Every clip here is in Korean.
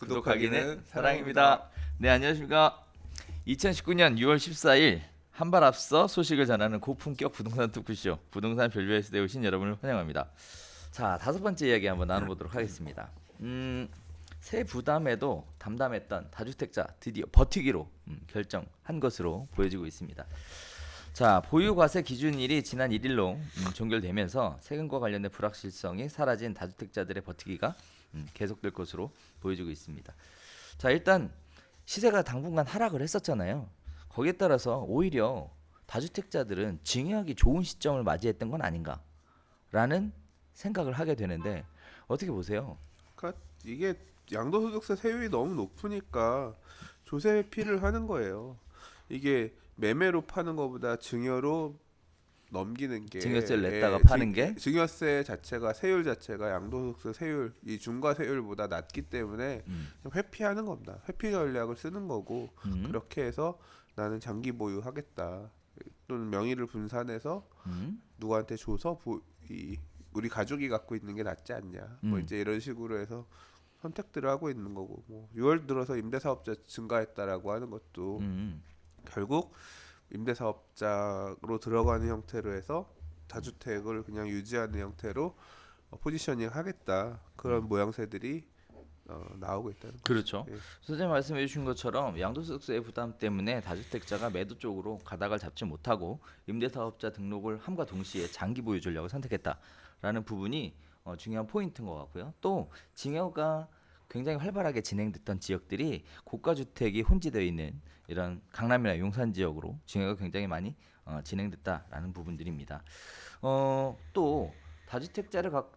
구독하기는 사랑입니다. 네, 안녕하십니까. 2019년 6월 14일 한 발 앞서 소식을 전하는 고품격 부동산 토크쇼 부동산 별별에서 오신 여러분을 환영합니다. 자, 다섯 번째 이야기 한번 나눠보도록 하겠습니다. 새 부담에도 담담했던 다주택자 드디어 버티기로 결정한 것으로 보여지고 있습니다. 자, 보유과세 기준일이 지난 1일로 종결되면서 세금과 관련된 불확실성이 사라진 다주택자들의 버티기가 계속될 것으로 보여지고 있습니다. 자, 일단 시세가 당분간 하락을 했었잖아요. 거기에 따라서 오히려 다주택자들은 증여하기 좋은 시점을 맞이했던 건 아닌가라는 생각을 하게 되는데 어떻게 보세요? 그러니까 이게 양도소득세 세율이 너무 높으니까 조세 회피를 하는 거예요. 이게 매매로 파는 것보다 증여로 넘기는 게 증여세를 냈다가 파는 게 증여세 자체가 세율 자체가 양도소득세 세율 이 중과 세율보다 낮기 때문에 좀 회피하는 겁니다. 회피 전략을 쓰는 거고 그렇게 해서 나는 장기 보유하겠다 또는 명의를 분산해서 누구한테 줘서 우리 가족이 갖고 있는 게 낫지 않냐 뭐 이제 이런 식으로 해서 선택들을 하고 있는 거고 뭐 6월 들어서 임대사업자 증가했다라고 하는 것도 결국 임대사업자로 들어가는 형태로 해서 다주택을 그냥 유지하는 형태로 포지셔닝 하겠다 그런 모양새들이 나오고 있다는 거죠. 그렇죠. 예. 선생님 말씀해 주신 것처럼 양도소득세 부담 때문에 다주택자가 매도 쪽으로 가닥을 잡지 못하고 임대사업자 등록을 함과 동시에 장기 보유 전략을 선택했다라는 부분이 중요한 포인트인 것 같고요. 또 증여가 굉장히 활발하게 진행됐던 지역들이 고가 주택이 혼재되어 있는 이런 강남이나 용산 지역으로 증여가 굉장히 많이 진행됐다라는 부분들입니다. 또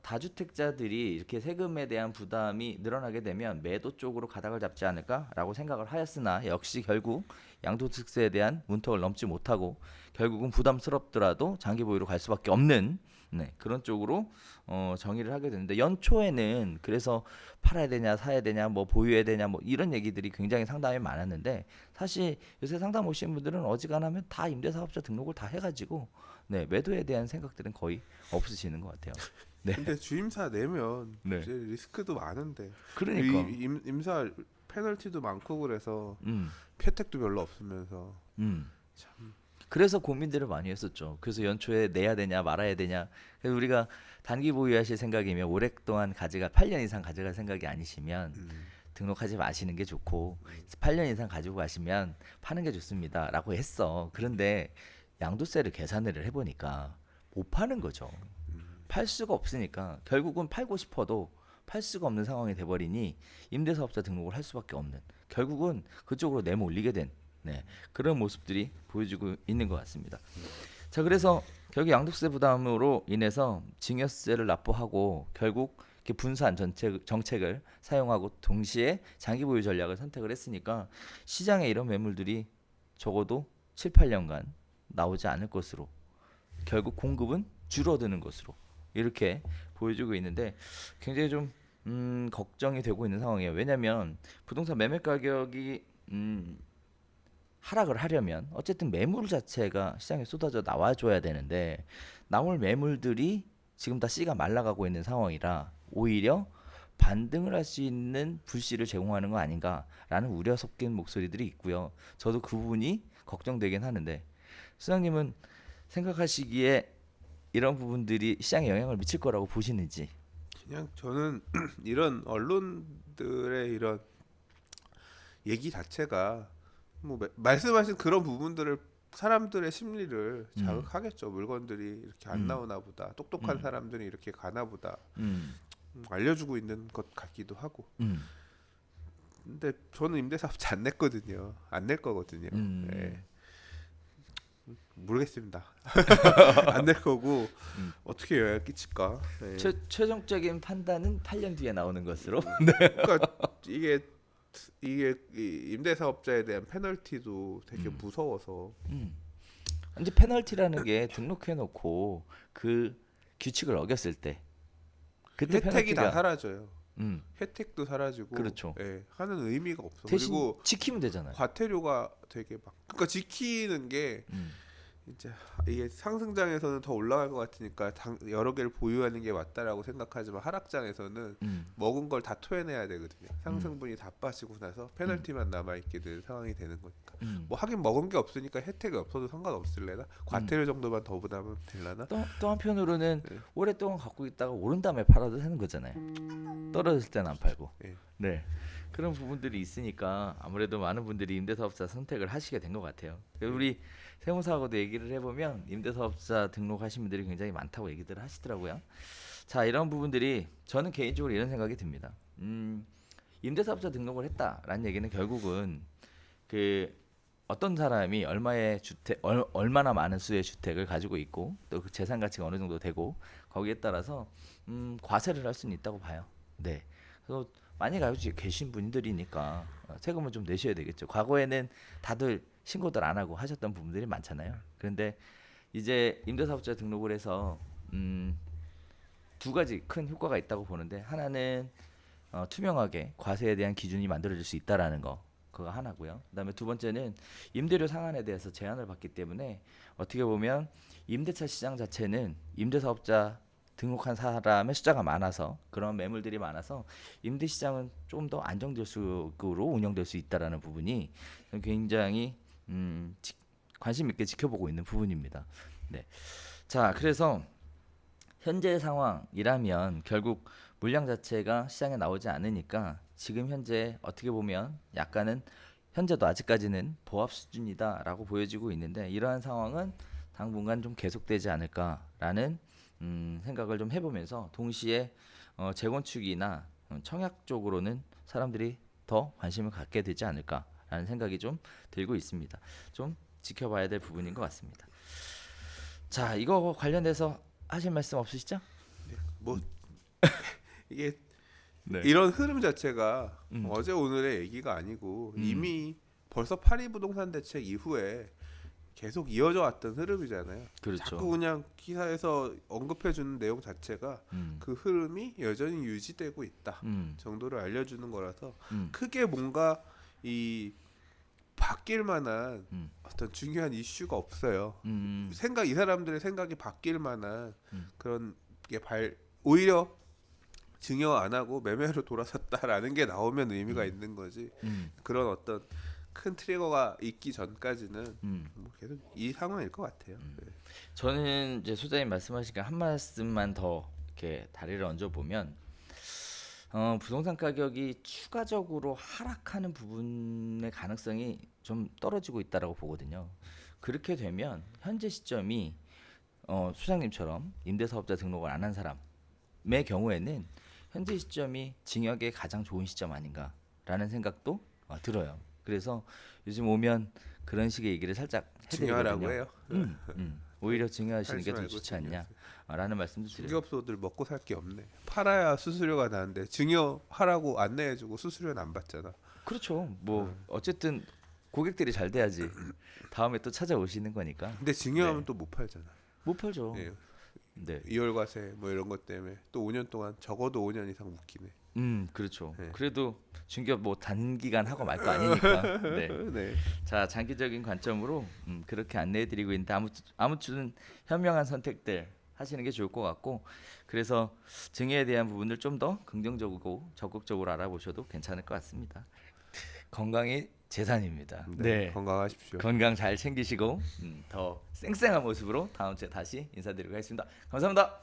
다주택자들이 이렇게 세금에 대한 부담이 늘어나게 되면 매도 쪽으로 가닥을 잡지 않을까라고 생각을 하였으나 역시 결국 양도소득세에 대한 문턱을 넘지 못하고 결국은 부담스럽더라도 장기 보유로 갈 수밖에 없는 그런 쪽으로 정의를 하게 되는데 연초에는 그래서 팔아야 되냐 사야 되냐 뭐 보유해야 되냐 뭐 이런 얘기들이 굉장히 상담이 많았는데 사실 요새 상담 오신 분들은 어지간하면 다 임대사업자 등록을 다 해가지고 매도에 대한 생각들은 거의 없으시는 것 같아요. 네. 근데 주임사 내면 네. 이제 리스크도 많은데 그러니까. 임사 페널티도 많고 그래서 음. 혜택도 별로 없으면서 참 그래서 고민들을 많이 했었죠. 그래서 연초에 내야 되냐 말아야 되냐. 그래서 우리가 단기 보유하실 생각이면 오랫동안 8년 이상 가져갈 생각이 아니시면 등록하지 마시는 게 좋고 8년 이상 가지고 가시면 파는 게 좋습니다라고 했어. 그런데 양도세를 계산을 해보니까 못 파는 거죠. 팔 수가 없으니까 결국은 팔고 싶어도 팔 수가 없는 상황이 돼버리니 임대사업자 등록을 할 수밖에 없는 결국은 그쪽으로 내몰리게 된 그런 모습들이 보여지고 있는 것 같습니다. 자, 그래서 결국 양도세 부담으로 인해서 증여세를 납부하고 결국 이렇게 분산 정책을 사용하고 동시에 장기 보유 전략을 선택을 했으니까 시장에 이런 매물들이 적어도 7, 8년간 나오지 않을 것으로 결국 공급은 줄어드는 것으로 이렇게 보여주고 있는데 굉장히 좀 걱정이 되고 있는 상황이에요. 왜냐하면 부동산 매매 가격이 하락을 하려면 어쨌든 매물 자체가 시장에 쏟아져 나와줘야 되는데 나올 매물들이 지금 다 씨가 말라가고 있는 상황이라 오히려 반등을 할 수 있는 불씨를 제공하는 거 아닌가라는 우려 섞인 목소리들이 있고요. 저도 그 부분이 걱정되긴 하는데 수장님은 생각하시기에 이런 부분들이 시장에 영향을 미칠 거라고 보시는지? 그냥 저는 이런 언론들의 이런 얘기 자체가 뭐 말씀하신 그런 부분들을 사람들의 심리를 자극하겠죠. 물건들이 이렇게 안 나오나 보다. 똑똑한 사람들이 이렇게 가나 보다. 알려주고 있는 것 같기도 하고. 근데 저는 임대사업자 안 냈거든요. 안 낼 거거든요. 네. 모르겠습니다. 안 낼 거고 어떻게 영향을 끼칠까. 네. 최종적인 판단은 8년 뒤에 나오는 것으로. 그러니까 이게 이 임대사업자에 대한 페널티도 되게 무서워서 근데 페널티라는 게 등록해놓고 그 규칙을 어겼을 때 그때 혜택이 페널티가 다 사라져요. 음, 혜택도 사라지고 그렇죠. 예, 하는 의미가 없어. 대신 그리고 지키면 되잖아요. 과태료가 되게 막 그러니까 지키는 게 이제 이게 상승장에서는 더 올라갈 것 같으니까 여러 개를 보유하는 게 맞다라고 생각하지만 하락장에서는 먹은 걸 다 토해내야 되거든요. 상승분이 다 빠지고 나서 페널티만 남아 있게 되는 상황이 되는 거니까. 뭐 하긴 먹은 게 없으니까 혜택이 없어도 상관없을래나? 과태료 정도만 더 부담하면 되려나? 또 한편으로는 네. 오랫동안 갖고 있다가 오른 다음에 팔아도 되는 거잖아요. 떨어질 때는 안 팔고. 네. 네. 그런 부분들이 있으니까 아무래도 많은 분들이 임대사업자 선택을 하시게 된 것 같아요. 우리 세무사하고도 얘기를 해보면 임대사업자 등록하신 분들이 굉장히 많다고 얘기들을 하시더라고요. 자, 이런 부분들이 저는 개인적으로 이런 생각이 듭니다. 임대사업자 등록을 했다라는 얘기는 결국은 그 어떤 사람이 얼마의 주택, 얼마나 많은 수의 주택을 가지고 있고 또 그 재산 가치가 어느 정도 되고 거기에 따라서 과세를 할 수는 있다고 봐요. 네. 그래서 많이 가지고 계신 분들이니까 세금을 좀 내셔야 되겠죠. 과거에는 다들 신고들 안 하고 하셨던 부분들이 많잖아요. 그런데 이제 임대사업자 등록을 해서 두 가지 큰 효과가 있다고 보는데 하나는 투명하게 과세에 대한 기준이 만들어질 수 있다라는 거. 그거 하나고요. 그다음에 두 번째는 임대료 상한에 대해서 제한을 받기 때문에 어떻게 보면 임대차 시장 자체는 임대사업자 등록한 사람의 숫자가 많아서 그런 매물들이 많아서 임대 시장은 좀 더 안정적으로 운영될 수 있다라는 부분이 굉장히 관심 있게 지켜보고 있는 부분입니다. 네. 자, 그래서 현재 상황이라면 결국 물량 자체가 시장에 나오지 않으니까 지금 현재 어떻게 보면 약간은 현재도 아직까지는 보합 수준이다라고 보여지고 있는데 이러한 상황은 당분간 좀 계속되지 않을까라는 생각을 좀 해보면서 동시에 재건축이나 청약 쪽으로는 사람들이 더 관심을 갖게 되지 않을까라는 생각이 좀 들고 있습니다. 좀 지켜봐야 될 부분인 것 같습니다. 자, 이거 관련해서 하실 말씀 없으시죠? 뭐 이게 네. 이런 흐름 자체가 어제 오늘의 얘기가 아니고 이미 벌써 파리 부동산 대책 이후에 계속 이어져 왔던 흐름이잖아요. 그렇죠. 자꾸 그냥 기사에서 언급해 주는 내용 자체가 그 흐름이 여전히 유지되고 있다 정도를 알려주는 거라서 크게 뭔가 이 바뀔 만한 어떤 중요한 이슈가 없어요. 이 사람들의 생각이 바뀔 만한 그런 게 오히려 증여 안 하고 매매로 돌아섰다라는 게 나오면 의미가 있는 거지. 그런 어떤 큰 트리거가 있기 전까지는 뭐 계속 이 상황일 것 같아요. 네. 저는 이제 소장님 말씀하시니까 한 말씀만 더 이렇게 다리를 얹어 보면 부동산 가격이 추가적으로 하락하는 부분의 가능성이 좀 떨어지고 있다라고 보거든요. 그렇게 되면 현재 시점이 소장님처럼 임대사업자 등록을 안 한 사람의 경우에는 현재 시점이 증여에 가장 좋은 시점 아닌가라는 생각도 들어요. 그래서 요즘 오면 그런 식의 얘기를 살짝 증여하라고 해드리거든요. 해요. 오히려 증여하시는 게 더 말고 좋지 않냐라는 말씀도 드려요. 중개업소들 먹고 살 게 없네. 팔아야 수수료가 나는데 증여하라고 안내해주고 수수료는 안 받잖아. 그렇죠. 뭐 어쨌든 고객들이 잘 돼야지 다음에 또 찾아오시는 거니까. 근데 증여하면 네. 또 못 팔잖아. 못 팔죠. 예. 네. 이월과세 뭐 이런 것 때문에 또 5년 동안 적어도 5년 이상 묵히네. 그렇죠. 네. 그래도 중개업 뭐 단기간 하고 말 거 아니니까. 네. 네. 자, 장기적인 관점으로 그렇게 안내해드리고 있는데 아무튼 현명한 선택들 하시는 게 좋을 것 같고 그래서 증여에 대한 부분을 좀 더 긍정적이고 적극적으로 알아보셔도 괜찮을 것 같습니다. 건강이 재산입니다. 네. 건강하십시오. 건강 잘 챙기시고 더 쌩쌩한 모습으로 다음 주에 다시 인사드리고 하겠습니다. 감사합니다.